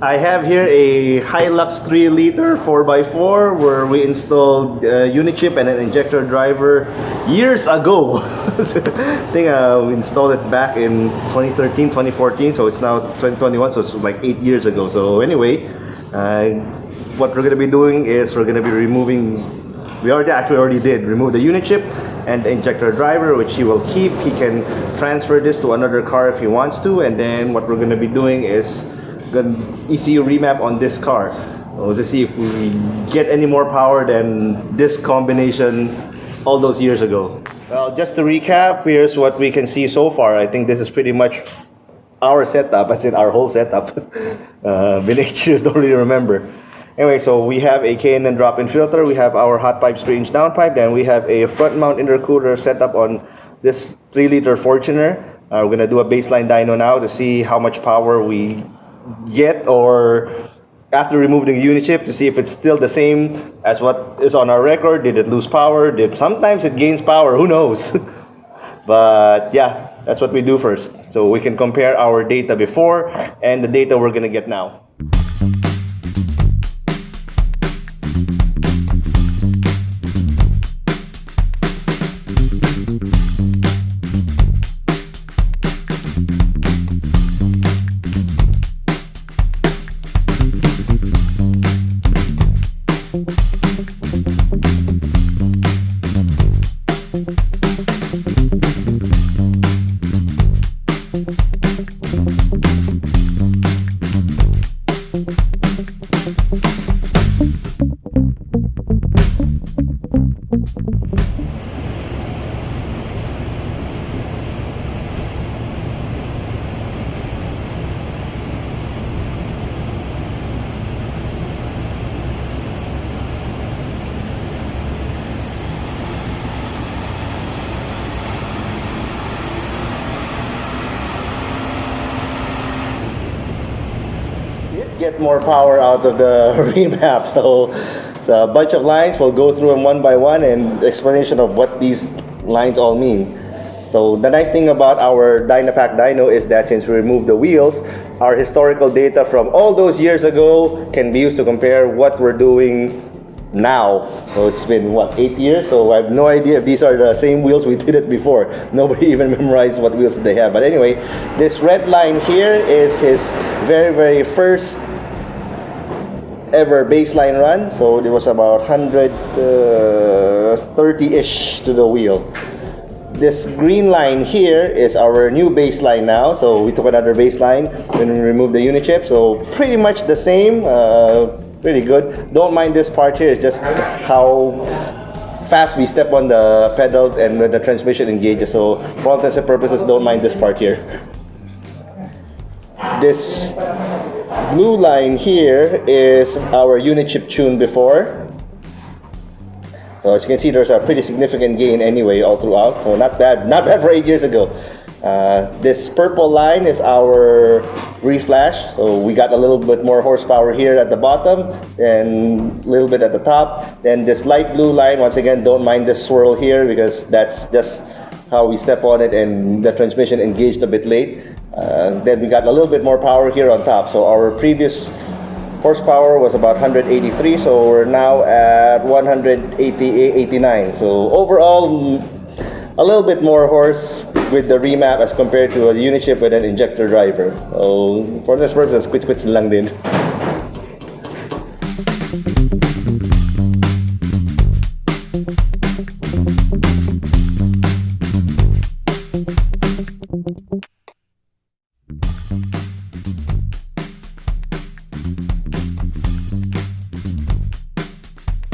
I have here a Hilux 3-liter 4x4 where we installed Unichip and an injector driver years ago. I think we installed it back in 2013, 2014, so it's now 2021, so it's like 8 years ago. So anyway, what we're going to be doing is we're going to be removing, we already did remove the Unichip and the injector driver, which he will keep. He can transfer this to another car if he wants to, and then what we're going to be doing is ECU remap on this car to see if we get any more power than this combination all those years ago. Well, just to recap, here's what we can see so far. I think this is pretty much our setup. I said our whole setup. Been 8 years, don't really remember. Anyway, so we have a K&N drop-in filter, we have our hot pipe 3-inch downpipe, then we have a front mount intercooler set up on this 3-liter Fortuner. We're gonna do a baseline dyno now to see how much power we get, or after removing the Unichip, to see if it's still the same as what is on our record. Did it lose power? Sometimes it gains power, who knows? But yeah, that's what we do first, so we can compare our data before and the data we're gonna get now. Get more power out of the remap. So a bunch of lines, we'll go through them one by one and explanation of what these lines all mean. So the nice thing about our Dynapack dyno is that since we removed the wheels, our historical data from all those years ago can be used to compare what we're doing now. So it's been what, 8 years, so I have no idea if these are the same wheels we did it before. Nobody even memorized what wheels they have. But anyway, this red line here is his very first ever baseline run, so it was about 130-ish to the wheel. This green line here is our new baseline now, so we took another baseline when we removed the Unichip, so pretty much the same. Pretty good. Don't mind this part here, it's just how fast we step on the pedal and when the transmission engages, so for all intents and purposes, don't mind this part here. This blue line here is our Unichip tune before. So as you can see, there's a pretty significant gain anyway all throughout, so not bad for 8 years ago. This purple line is our reflash, so we got a little bit more horsepower here at the bottom and a little bit at the top. Then this light blue line, once again, don't mind this swirl here because that's just how we step on it and the transmission engaged a bit late. Then we got a little bit more power here on top. So our previous horsepower was about 183, so we're now at 189. So overall, a little bit more horse with the remap as compared to a Unichip with an injector driver. So for this purpose, quits lang din.